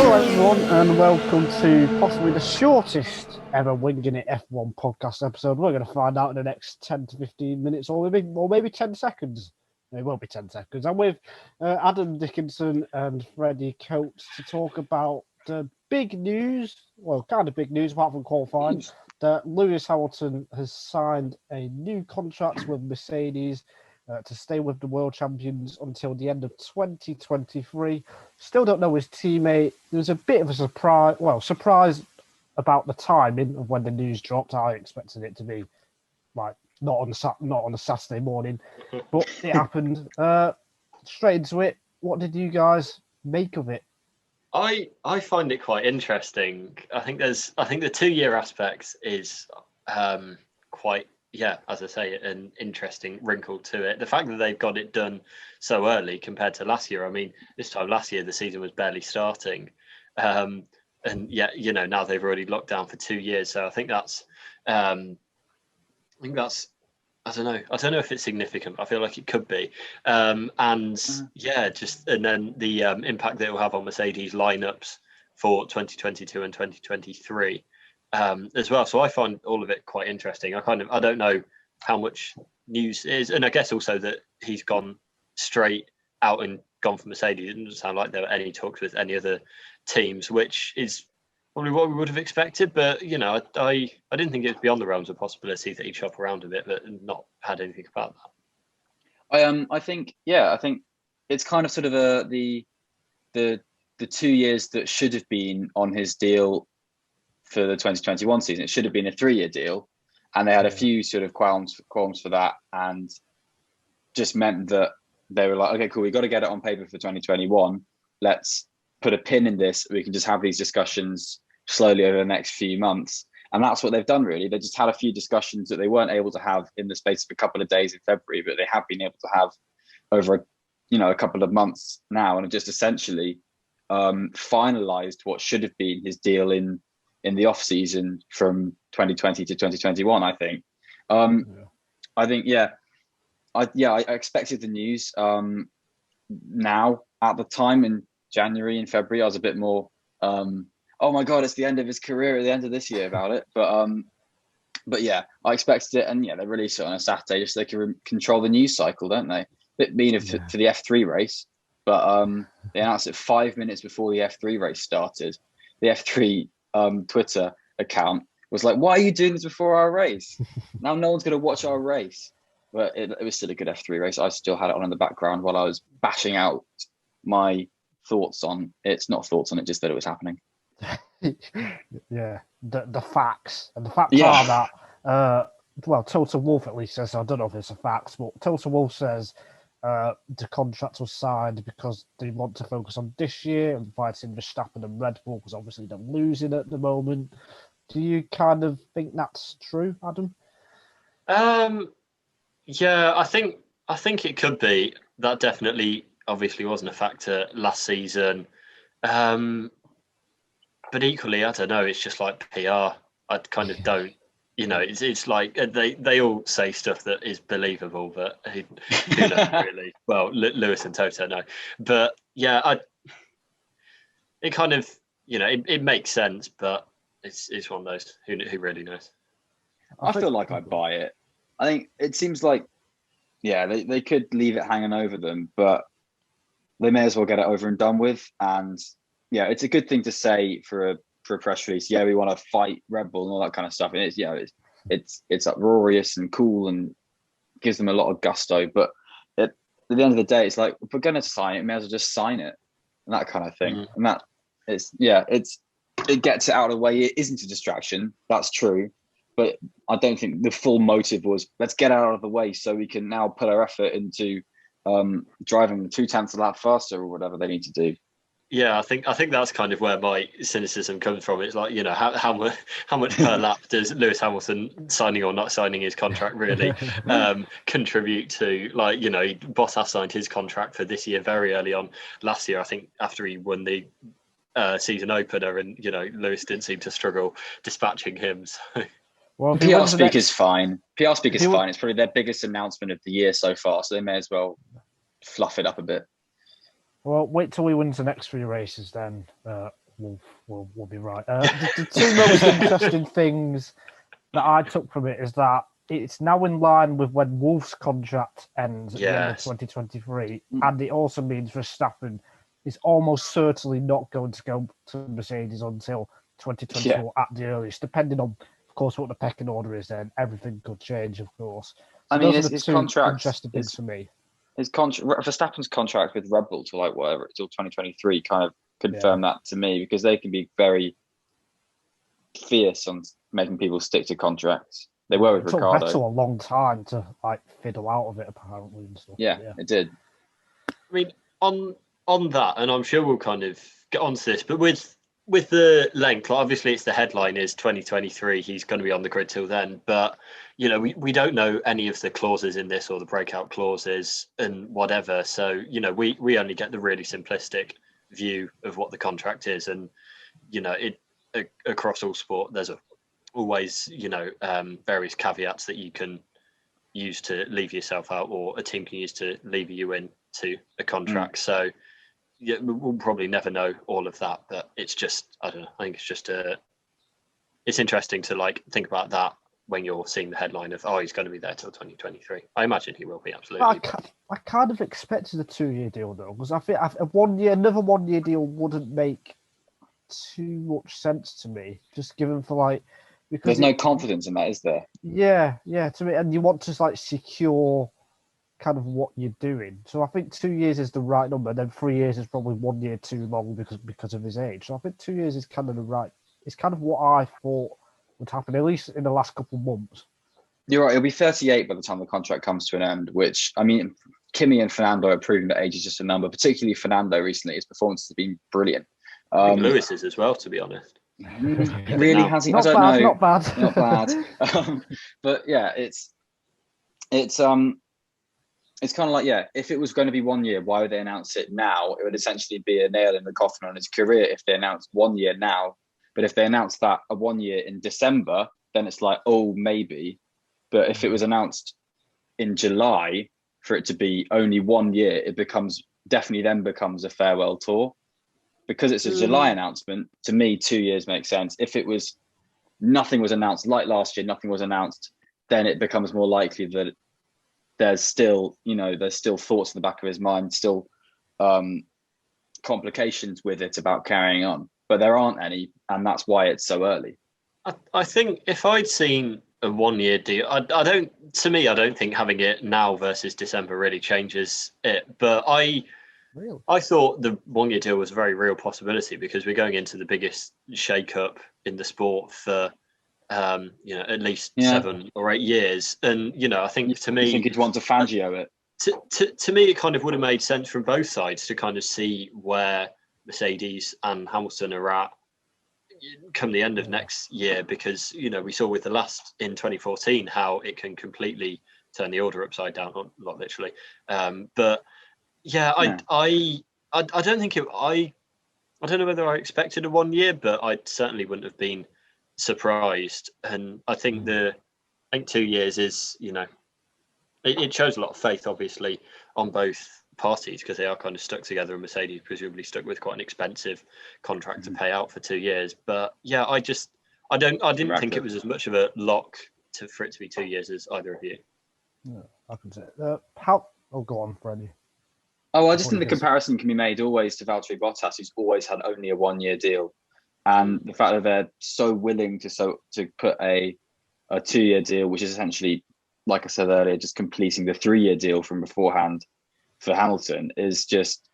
Hello, everyone, and welcome to possibly the shortest ever Winging It F1 podcast episode. We're going to find out in the next 10 to 15 minutes, or maybe 10 seconds. It will be 10 seconds. I'm with Adam Dickinson and Freddie Coates to talk about the big news, well, kind of big news apart from qualifying, that Lewis Hamilton has signed a new contract with Mercedes to stay with the world champions until the end of 2023. Still don't know his teammate. There was a bit of a surprise about the timing of when the news dropped. I expected it to be like not on a Saturday morning, but it happened. Straight into it. What did you guys make of it? I find it quite interesting. I think the 2-year aspect is quite, as I say, an interesting wrinkle to it. The fact that they've got it done so early compared to last year. I mean, this time last year the season was barely starting, and now they've already locked down for 2 years. So I think that's I don't know. I don't know if it's significant. I feel like it could be. And then the impact that it will have on Mercedes lineups for 2022 and 2023 as well. So I find all of it quite interesting. I don't know how much news is, and I guess also that he's gone straight out and gone for Mercedes. It doesn't sound like there were any talks with any other teams, which is probably what we would have expected, but I didn't think it was beyond the realms of possibility that he'd shop around a bit, but not had anything about that. I think it's kind of sort of the 2 years that should have been on his deal for the 2021 season. It should have been a 3-year deal, and they had a few sort of qualms for that, and just meant that they were like, okay, cool, we got to get it on paper for 2021. Let's put a pin in this. We can just have these discussions slowly over the next few months, and that's what they've done. Really, they just had a few discussions that they weren't able to have in the space of a couple of days in February, but they have been able to have over a couple of months now, and have just essentially finalized what should have been his deal in the off season from 2020 to 2021. I think I expected the news. Now at the time in January and February, I was a bit more, oh my God, it's the end of his career at the end of this year about it. But yeah, I expected it. And they release it on a Saturday just so they can control the news cycle, don't they? Bit mean for the F3 race, but they announced it 5 minutes before the F3 race started. The F3 Twitter account was like, why are you doing this before our race? Now no one's going to watch our race. But it was still a good F3 race. I still had it on in the background while I was bashing out my thoughts on it, not thoughts on it, just that it was happening. Yeah, the facts, and the facts are that Total Wolf at least says, I don't know if it's a fact, but Total Wolf says the contract was signed because they want to focus on this year and fighting Verstappen and Red Bull, because obviously they're losing at the moment. Do you kind of think that's true, Adam? Yeah, I think it could be. That definitely obviously wasn't a factor last season. But equally, I don't know, it's just like PR. I kind of don't, it's like they all say stuff that is believable, but who knows really? Well, Lewis and Toto know. But yeah, it kind of, it makes sense, but it's one of those, who really knows? I feel like I buy it. I think it seems like, they could leave it hanging over them, but they may as well get it over and done with. And it's a good thing to say for a press release. Yeah, we want to fight Red Bull and all that kind of stuff. And it's uproarious and cool and gives them a lot of gusto. But at the end of the day, it's like, if we're going to sign it, may as well just sign it, and that kind of thing. Mm. And that it gets it out of the way. It isn't a distraction. That's true. But I don't think the full motive was, let's get out of the way so we can now put our effort into driving 0.2 a lap faster or whatever they need to do. Yeah, I think that's kind of where my cynicism comes from. It's like, how much per lap does Lewis Hamilton signing or not signing his contract really contribute to? Like, Bottas signed his contract for this year very early on last year, I think, after he won the season opener, and Lewis didn't seem to struggle dispatching him. So. Well, PR speaker's fine. PR speaker's fine. It's probably their biggest announcement of the year so far, so they may as well fluff it up a bit. Well, wait till he wins the next 3 races, then we'll be right. The two most interesting things that I took from it is that it's now in line with when Wolf's contract ends at the end of 2023, and it also means Verstappen is almost certainly not going to go to Mercedes until 2024 at the earliest, depending on, of course, what the pecking order is. Then everything could change, of course. So I mean, those are his the two contract, interesting things for me. Verstappen's contract with Red Bull till whatever, till 2023 kind of confirmed that to me, because they can be very fierce on making people stick to contracts. They were with Ricardo. It took Vettel a long time to fiddle out of it, apparently. And stuff. Yeah, it did. I mean, on that, and I'm sure we'll kind of get onto this, but with the length, obviously it's the headline is 2023. He's going to be on the grid till then, but we don't know any of the clauses in this or the breakout clauses and whatever. So we only get the really simplistic view of what the contract is, and across all sport, there's always various caveats that you can use to leave yourself out, or a team can use to leave you into a contract. So yeah, we'll probably never know all of that, but it's just, I don't know, I think it's just it's interesting to think about that when you're seeing the headline of, he's going to be there till 2023. I imagine he will be, absolutely. I kind of expected a 2-year deal though, because I think another 1-year deal wouldn't make too much sense to me, just given for because there's no confidence in that, is there? Yeah, to me, and you want to secure kind of what you're doing. So I think 2 years is the right number. And then 3 years is probably 1 year too long because of his age. So I think 2 years is kind of the right. It's kind of what I thought would happen, at least in the last couple of months. You're right. It'll be 38 by the time the contract comes to an end. Which, I mean, Kimi and Fernando are proving that age is just a number. Particularly Fernando recently, his performance has been brilliant. I think Lewis is as well, to be honest. Really, has he? Not I don't bad, know. Not bad. But yeah, it's kind of if it was going to be 1 year, why would they announce it now? It would essentially be a nail in the coffin on his career if they announced 1 year now. But if they announced that a 1 year in December, then it's maybe. But if it was announced in July for it to be only 1 year, it definitely becomes a farewell tour. Because it's a July announcement, to me, 2 years makes sense. If it was nothing was announced, like last year, nothing was announced, then it becomes more likely that there's still thoughts in the back of his mind, still complications with it about carrying on. But there aren't any, and that's why it's so early. I think if I'd seen a 1 year deal, I don't think having it now versus December really changes it. But I thought the 1 year deal was a very real possibility, because we're going into the biggest shake-up in the sport for at least 7 or 8 years, and I think to me, you think you'd want to Fangio it. To me, it kind of would have made sense from both sides to kind of see where Mercedes and Hamilton are at come the end of next year, because we saw with the last in 2014 how it can completely turn the order upside down, not literally, but. Yeah, I don't think I don't know whether I expected a 1 year, but I certainly wouldn't have been surprised. And I think 2 years is, it shows a lot of faith, obviously, on both parties, because they are kind of stuck together, and Mercedes presumably stuck with quite an expensive contract to pay out for 2 years. But yeah, I didn't think it was as much of a lock for it to be 2 years as either of you. Yeah, I can say go on, Freddie. Oh, I just think the comparison can be made always to Valtteri Bottas, who's always had only a 1 year deal, and the fact that they're so willing to put a 2 year deal, which is essentially, like I said earlier, just completing the 3 year deal from beforehand for Hamilton, is just,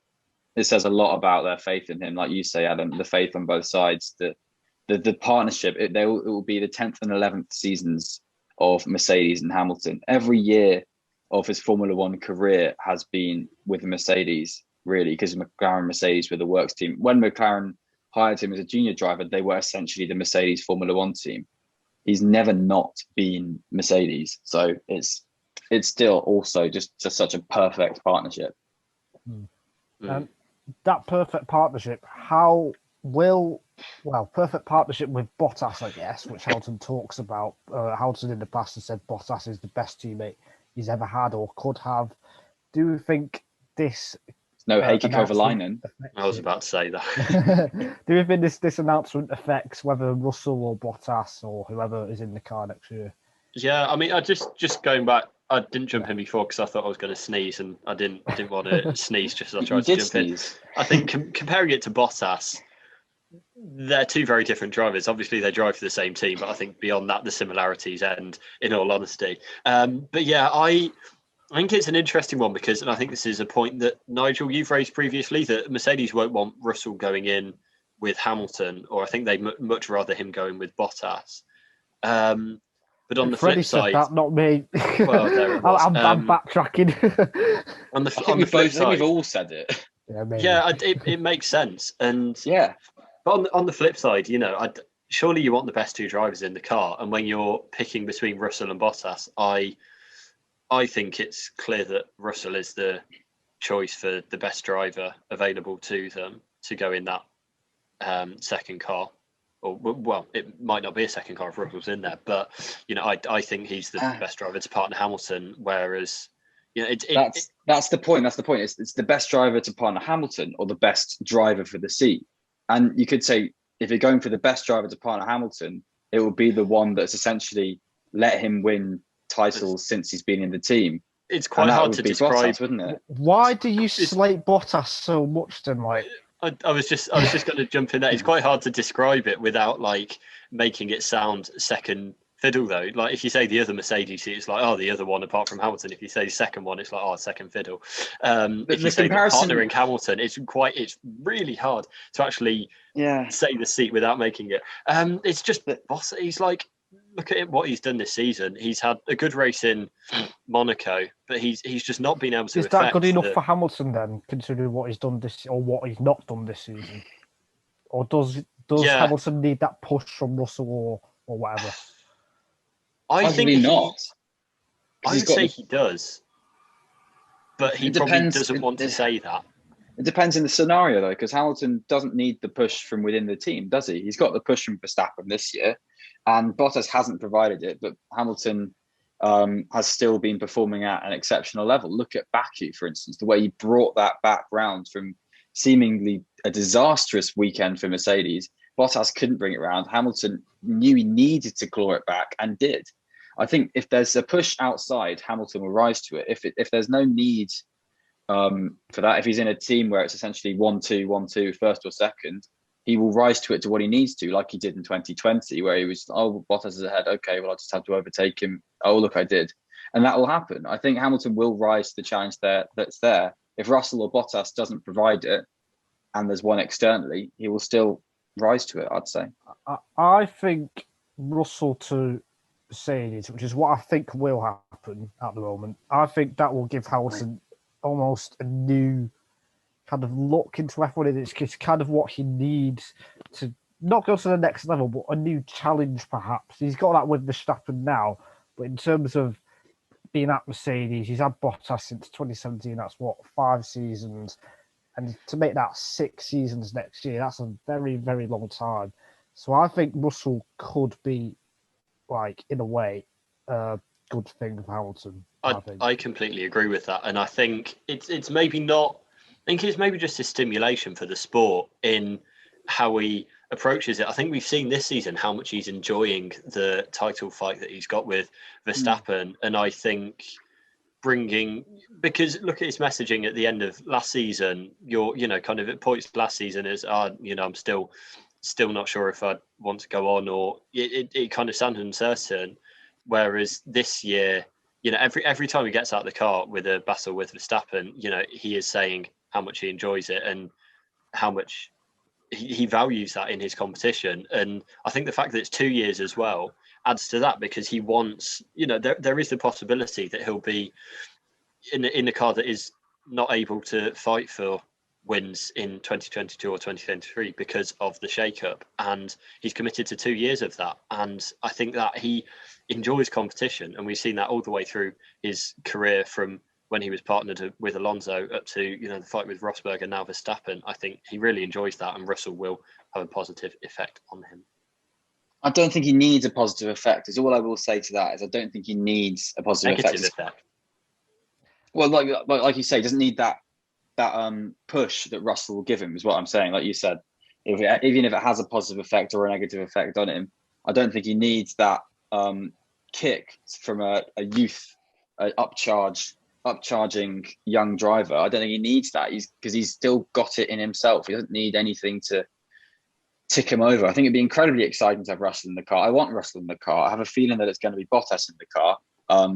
it says a lot about their faith in him. Like you say, Adam, the faith on both sides, the partnership. It will be the 10th and 11th seasons of Mercedes and Hamilton. Every year of his Formula One career has been with Mercedes, really, because McLaren and Mercedes were the works team. When McLaren hired him as a junior driver, they were essentially the Mercedes Formula One team. He's never not been Mercedes. So it's still also just such a perfect partnership. That perfect partnership, perfect partnership with Bottas, I guess, which Hamilton talks about. Hamilton in the past has said Bottas is the best teammate he's ever had or could have. Do you think this No Heikki announcement Kovalainen. I was about to say that. Do you think this announcement affects whether Russell or Bottas or whoever is in the car next year? Yeah, I mean, I just going back. I didn't jump in before because I thought I was going to sneeze, and I didn't want to sneeze just as I tried to jump sneeze. in. I think comparing it to Bottas, they're two very different drivers. Obviously, they drive for the same team, but I think beyond that, the similarities end. In all honesty, but yeah, I think it's an interesting one because, and I think this is a point that Nigel you've raised previously, that Mercedes won't want Russell going in with Hamilton, or I think they'd much rather him going with Bottas. But on the Freddie flip side, said that, not me. Well, there it was. I'm backtracking. on the I think flip side, we've all said it. Yeah, it makes sense. And Yeah. but on the flip side, surely you want the best two drivers in the car. And when you're picking between Russell and Bottas, I think it's clear that Russell is the choice for the best driver available to them to go in that second car. Or well, it might not be a second car if Russell's in there, but I think he's the best driver to partner Hamilton. Whereas, that's the point. That's the point. It's the best driver to partner Hamilton or the best driver for the seat. And you could say if you're going for the best driver to partner Hamilton, it will be the one that's essentially let him win titles since he's been in the team. It's quite hard to describe, Bottas, wouldn't it? Why do you slate Bottas so much then? Like, I was just going to jump in there. It's quite hard to describe it without making it sound second fiddle though. Like if you say the other Mercedes, it's like, oh, the other one apart from Hamilton. If you say the second one, it's like, oh, second fiddle. If you say partnering Hamilton, it's really hard to actually say the seat without making it. It's just boss. He's like, look at what he's done this season. He's had a good race in Monaco, but he's just not been able to. Is that good enough for Hamilton then, considering what he's done or what he's not done this season? Or does Hamilton need that push from Russell or whatever? I think not. I would say he does, but he probably doesn't want to say that. It depends in the scenario though, because Hamilton doesn't need the push from within the team, does he? He's got the push from Verstappen this year. And Bottas hasn't provided it, but Hamilton has still been performing at an exceptional level. Look at Baku, for instance, the way he brought that back round from seemingly a disastrous weekend for Mercedes. Bottas couldn't bring it round. Hamilton knew he needed to claw it back and did. I think if there's a push outside, Hamilton will rise to it. If there's no need for that, if he's in a team where it's essentially 1-2, first or second, he will rise to it to what he needs to, like he did in 2020, where he was, oh, Bottas is ahead. Okay, well, I just have to overtake him. Oh, look, I did. And that will happen. I think Hamilton will rise to the challenge that's there. If Russell or Bottas doesn't provide it, and there's one externally, he will still rise to it, I'd say. I think Russell to Mercedes, which is what I think will happen at the moment, I think that will give Hamilton almost a new kind of look into F1. It's kind of what he needs to not go to the next level, but a new challenge perhaps. He's got that with Verstappen now, but in terms of being at Mercedes, he's had Bottas since 2017. That's 5 seasons. And to make that 6 seasons next year, that's a very, very long time. So I think Russell could be, in a way, a good thing for Hamilton. I completely agree with that. And I think it's maybe not... I think it's maybe just a stimulation for the sport in how he approaches it. I think we've seen this season how much he's enjoying the title fight that he's got with Verstappen. And I think because look at his messaging at the end of last season, kind of at points last season is, I'm still not sure if I want to go on, or it kind of sounded uncertain. Whereas this year, every time he gets out of the car with a battle with Verstappen, he is saying how much he enjoys it and how much he values that in his competition. And I think the fact that it's 2 years as well adds to that, because he wants, there is the possibility that he'll be in a car that is not able to fight for wins in 2022 or 2023 because of the shake-up. And he's committed to 2 years of that. And I think that he enjoys competition. And we've seen that all the way through his career, from when he was partnered with Alonso up to, the fight with Rosberg and now Verstappen. I think he really enjoys that, and Russell will have a positive effect on him. I don't think he needs a positive effect. Is all I will say to that. Is I don't think he needs a positive effect. Well, like you say, he doesn't need that push that Russell will give him is what I'm saying. Like you said, even if it has a positive effect or a negative effect on him, I don't think he needs that kick from a youth, upcharging young driver. I don't think he needs that. Because he's still got it in himself. He doesn't need anything to tick him over. I think it'd be incredibly exciting to have Russell in the car. I want Russell in the car. I have a feeling that it's going to be Bottas in the car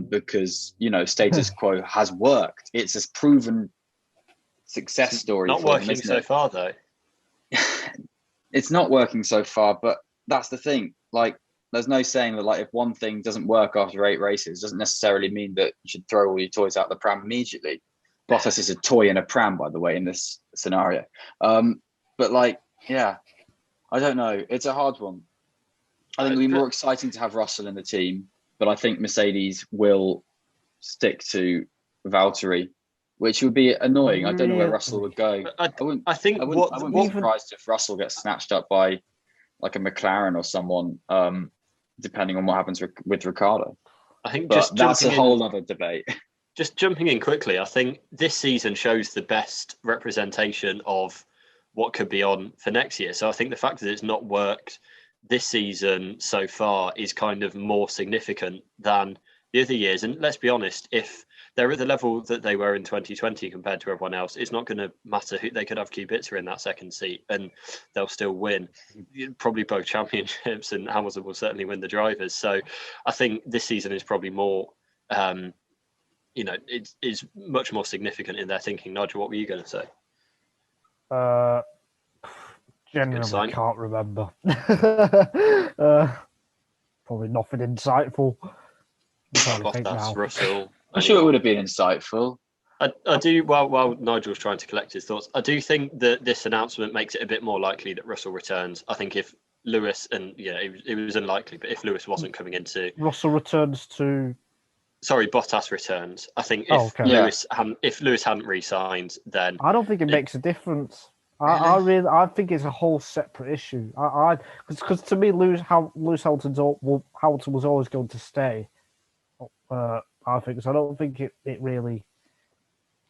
because, status quo has worked. It's a proven success story. Not working so far, though. It's not working so far, but that's the thing. Like, there's no saying that, like, if one thing doesn't work after 8 races, doesn't necessarily mean that you should throw all your toys out the pram immediately. Bottas is a toy in a pram, by the way, in this scenario. But like, yeah, I don't know. It's a hard one. I think it'll be more exciting to have Russell in the team, but I think Mercedes will stick to Valtteri, which would be annoying. I don't know where Russell would go. I wouldn't be surprised if Russell gets snatched up by like a McLaren or someone, depending on what happens with Ricciardo. I think that's a whole other debate. Just jumping in quickly, I think this season shows the best representation of what could be on for next year. So I think the fact that it's not worked this season so far is kind of more significant than the other years. And let's be honest, if they're at the level that they were in 2020 compared to everyone else, it's not going to matter who they could have. Kubica in that second seat and they'll still win probably both championships, and Hamilton will certainly win the drivers. So I think this season is probably more, it is much more significant in their thinking. Nigel, what were you going to say? Genuinely can't remember. Probably nothing insightful. Bottas, Russell. I'm sure it would have been insightful. I do. While Nigel's trying to collect his thoughts, I do think that this announcement makes it a bit more likely that Russell returns. I think if Lewis it was unlikely, but if Lewis wasn't coming into Russell returns to. Sorry, Bottas returns. I think if Lewis hadn't re-signed, then I don't think it makes a difference. I think it's a whole separate issue. Because to me, Lewis Hamilton was always going to stay. I think so. I don't think it really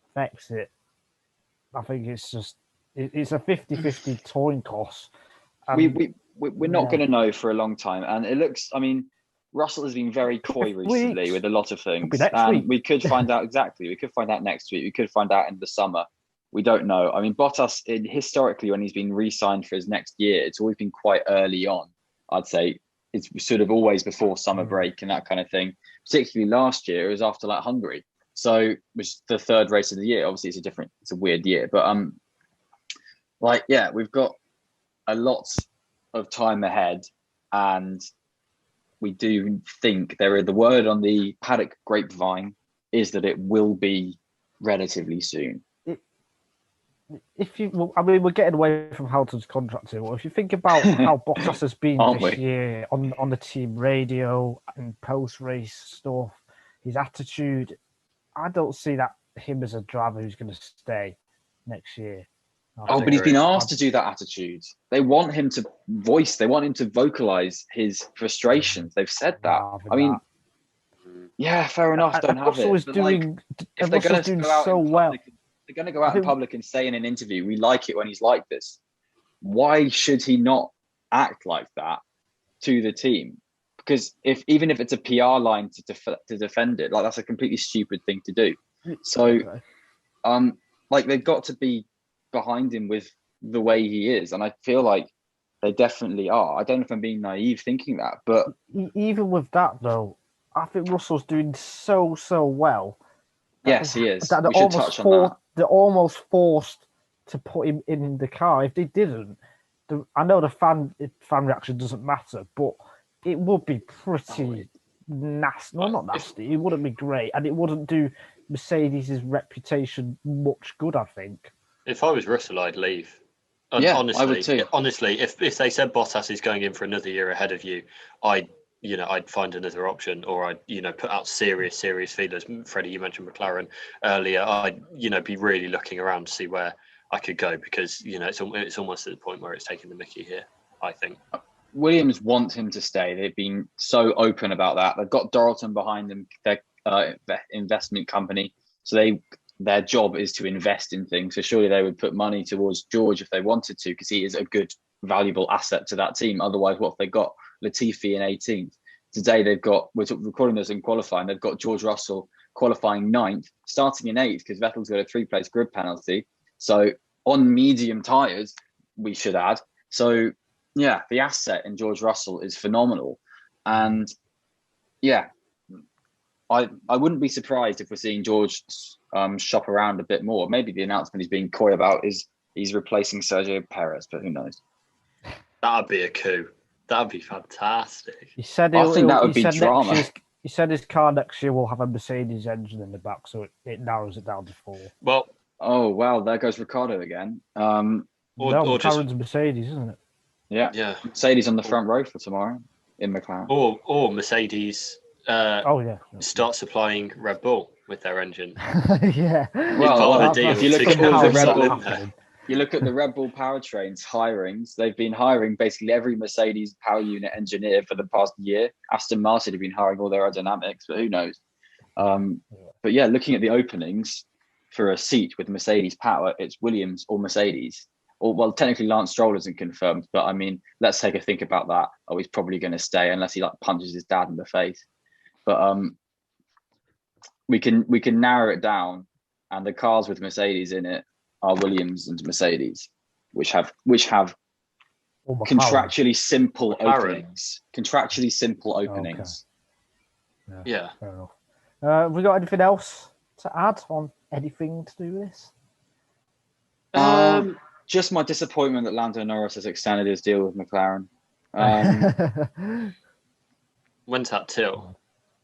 affects it. I think it's just it's a 50-50 coin toss. We're not going to know for a long time, and it looks. I mean, Russell has been very coy recently with a lot of things, and we could find out exactly. We could find out next week. We could find out in the summer. We don't know. I mean, Bottas, historically, when he's been re-signed for his next year, it's always been quite early on. I'd say it's sort of always before summer break and that kind of thing. Particularly last year, it was after like Hungary, so which is the third race of the year. Obviously, it's a weird year, but we've got a lot of time ahead, and we do think the word on the paddock grapevine is that it will be relatively soon. We're getting away from Hamilton's contract here. Well, if you think about how Bottas has been this year on the team radio and post-race stuff, his attitude, I don't see that him as a driver who's going to stay next year. But he's been asked to do that attitude. They want him to vocalize his frustrations. They've said that. I mean, yeah, fair enough. Don't have Russell it. If they're going to do so well. They're going to go out in public and say in an interview, we like it when he's like this. Why should he not act like that to the team? Because even if it's a PR line to defend it, like that's a completely stupid thing to do. So, they've got to be behind him with the way he is, and I feel like they definitely are. I don't know if I'm being naive thinking that, but even with that though, I think Russell's doing so well. Yes, he is. We should touch on that. They're almost forced to put him in the car. If they didn't, I know the fan reaction doesn't matter, but it would be pretty nasty. No, not nasty. It wouldn't be great, and it wouldn't do Mercedes' reputation much good, I think. If I was Russell, I'd leave. Honestly, I would too. Honestly, if they said Bottas is going in for another year ahead of you, I'd find another option, or I'd, put out serious feelers. Freddie, you mentioned McLaren earlier. I'd, be really looking around to see where I could go, because, it's almost at the point where it's taking the mickey here, I think. Williams want him to stay. They've been so open about that. They've got Doralton behind them, their investment company. So their job is to invest in things. So surely they would put money towards George if they wanted to, because he is a good, valuable asset to that team. Otherwise, what have they got? Latifi in 18th. Today we're recording this in qualifying, they've got George Russell qualifying 9th, starting in 8th because Vettel's got a 3-place grid penalty. So on medium tyres, we should add. So yeah, the asset in George Russell is phenomenal. And yeah, I wouldn't be surprised if we're seeing George shop around a bit more. Maybe the announcement he's being coy about is he's replacing Sergio Perez, but who knows? That'd be a coup. That'd be fantastic. He said I think that would be drama. He said his car next year will have a Mercedes engine in the back, so it narrows it down to 4. Well, oh well, there goes Ricciardo again. No, McLaren's Mercedes, isn't it? Yeah. Mercedes on the front row for tomorrow in McLaren. Or Mercedes. Start supplying Red Bull with their engine. Yeah. Well, if you look at all the Red Bull. You look at the Red Bull powertrains hirings, they've been hiring basically every Mercedes power unit engineer for the past year. Aston Martin have been hiring all their aerodynamics, but who knows? But yeah, looking at the openings for a seat with Mercedes power, it's Williams or Mercedes. Or, well, technically Lance Stroll isn't confirmed, but I mean, let's take a think about that. Oh, he's probably going to stay unless he punches his dad in the face. But we can narrow it down, and the cars with Mercedes in it are Williams and Mercedes, which have contractually simple openings. Contractually simple openings. Okay. Yeah. Fair enough. Have we got anything else to add on anything to do with this? Just my disappointment that Lando Norris has extended his deal with McLaren. When's that till?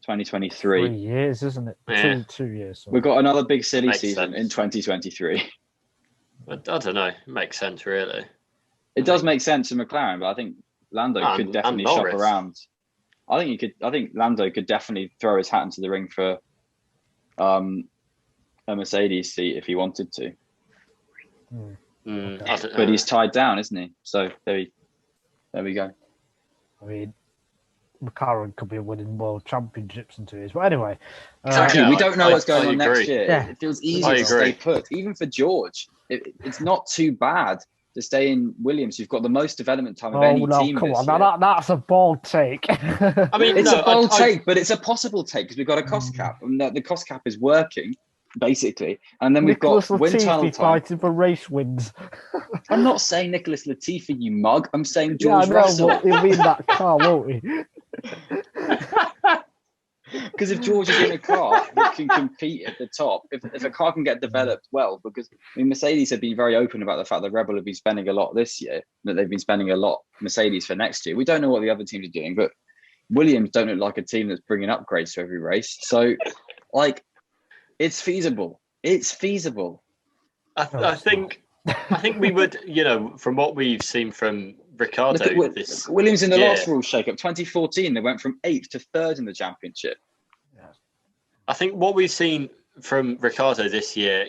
2023. 3 years, isn't it? Yeah. 2 years. Sorry. We've got another big silly Makes season sense. in 2023. I don't know. It makes sense, really. It does make sense for McLaren, but I think Lando could definitely shop Norris. around. I think Lando could definitely throw his hat into the ring for a Mercedes seat if he wanted to. Okay. But he's tied down, isn't he? So there we go. I mean, McLaren could be winning world championships in 2 years. But anyway. Exactly. Yeah, we don't know what's going on next year. Yeah. It feels easy to stay put. Even for George, it's not too bad to stay in Williams. You've got the most development time of any team come this on. year. That's a bold take. I mean, It's a bold take, but it's a possible take because we've got a cost cap. And the cost cap is working, basically. And then we've Nicholas got wind tunnel Latifi time. fighting for race wins. I'm not saying Nicholas Latifi, you mug. I'm saying Yeah, I George know, Russell. but he'll be in that car, won't he? Because if George is in a car that can compete at the top, if a car can get developed well, because I mean, Mercedes have been very open about the fact that Red Bull have been spending a lot this year, that they've been spending a lot Mercedes for next year. We don't know what the other teams are doing, but Williams don't look like a team that's bringing upgrades to every race. So, like, it's feasible. It's feasible. I think we would, from what we've seen from Ricciardo this Williams in the year, last rule shake-up, 2014, they went from 8th to 3rd in the championship. I think what we've seen from Ricciardo this year,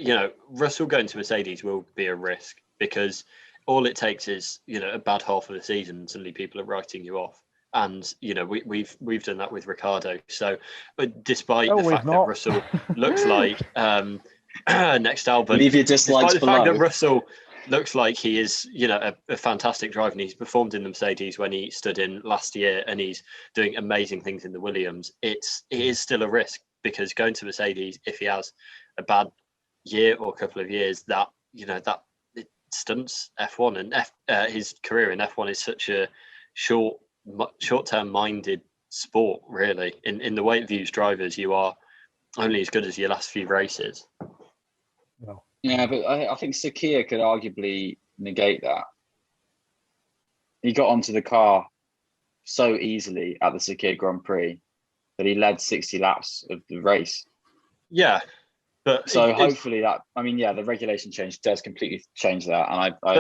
Russell going to Mercedes will be a risk because all it takes is, a bad half of the season and suddenly people are writing you off. And, we've done that with Ricciardo. So, but despite the fact that Russell looks like next album, leave your dislikes despite the below. fact that Russell looks like he is, a fantastic driver, and he's performed in the Mercedes when he stood in last year, and he's doing amazing things in the Williams. It is still a risk because going to Mercedes, if he has a bad year or a couple of years, that it stunts F1, and his career in F1 is such a short-term minded sport, really. In the way it views drivers, you are only as good as your last few races. No. Yeah, but I think Sakir could arguably negate that. He got onto the car so easily at the Sakir Grand Prix that he led 60 laps of the race. Yeah, but so hopefully that, the regulation change does completely change that, and I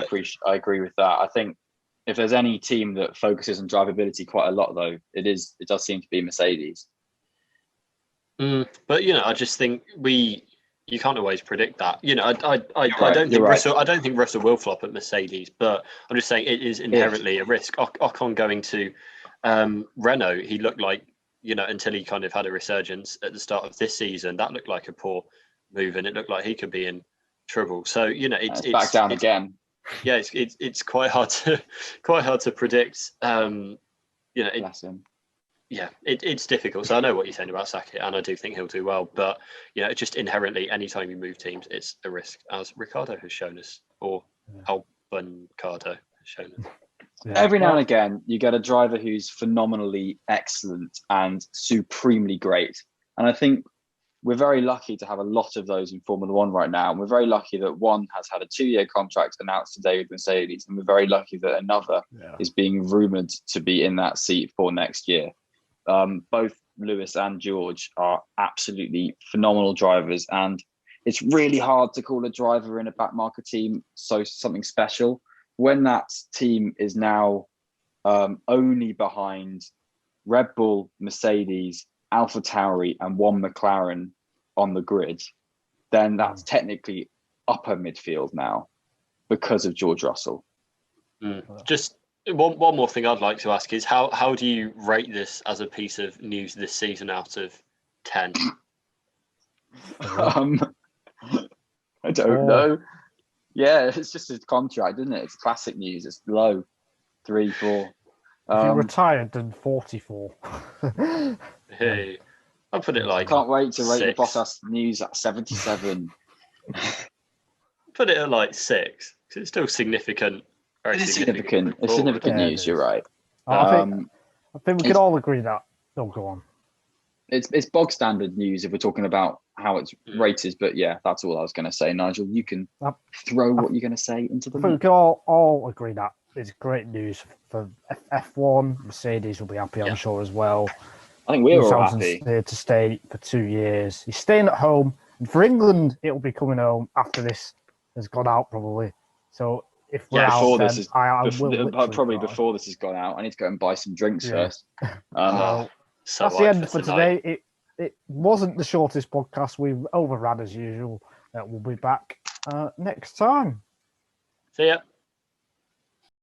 agree with that. I think if there's any team that focuses on drivability quite a lot, though, it does seem to be Mercedes. But I just think you can't always predict that. I don't think Russell will flop at Mercedes, but I'm just saying it is inherently a risk. Ocon going to Renault, he looked like, until he kind of had a resurgence at the start of this season, that looked like a poor move, and it looked like he could be in trouble. So it's back down again. Yeah, it's quite hard to predict. Bless him. Yeah, it's difficult. So I know what you're saying about Sackett, and I do think he'll do well. But just inherently, anytime you move teams, it's a risk, as Ricciardo has shown us, or Albon Cardo has shown us. Yeah. Every now and again, you get a driver who's phenomenally excellent and supremely great. And I think we're very lucky to have a lot of those in Formula One right now. And we're very lucky that one has had a 2-year contract announced today with Mercedes. And we're very lucky that another is being rumoured to be in that seat for next year. Both Lewis and George are absolutely phenomenal drivers. And it's really hard to call a driver in a backmarker team something special when that team is now only behind Red Bull, Mercedes, AlphaTauri, and one McLaren on the grid. Then that's technically upper midfield now because of George Russell. Just one more thing I'd like to ask is how do you rate this as a piece of news this season out of 10? I don't know. Yeah, it's just a contract, isn't it? It's classic news. It's low. 3, 4. If you retired, then 44. Hey, I'll put it like. Can't wait to rate 6. the Bottas news at 77. Put it at like 6 because it's still significant. It's significant. It's significant news. You're right. I think we can all agree that. Don't go on. It's bog standard news if we're talking about how it's rated, but yeah, that's all I was going to say. Nigel, you can throw what you're going to say into the. I think we can all agree that it's great news for F1. Mercedes will be happy, I'm sure, as well. I think we're all happy to stay for 2 years. He's staying at home, and for England, it will be coming home after this has gone out, probably. So if we're out, before then this is probably before this has gone out. I need to go and buy some drinks first. So that's the end for today. It wasn't the shortest podcast. We've overran as usual. We'll be back next time. See ya.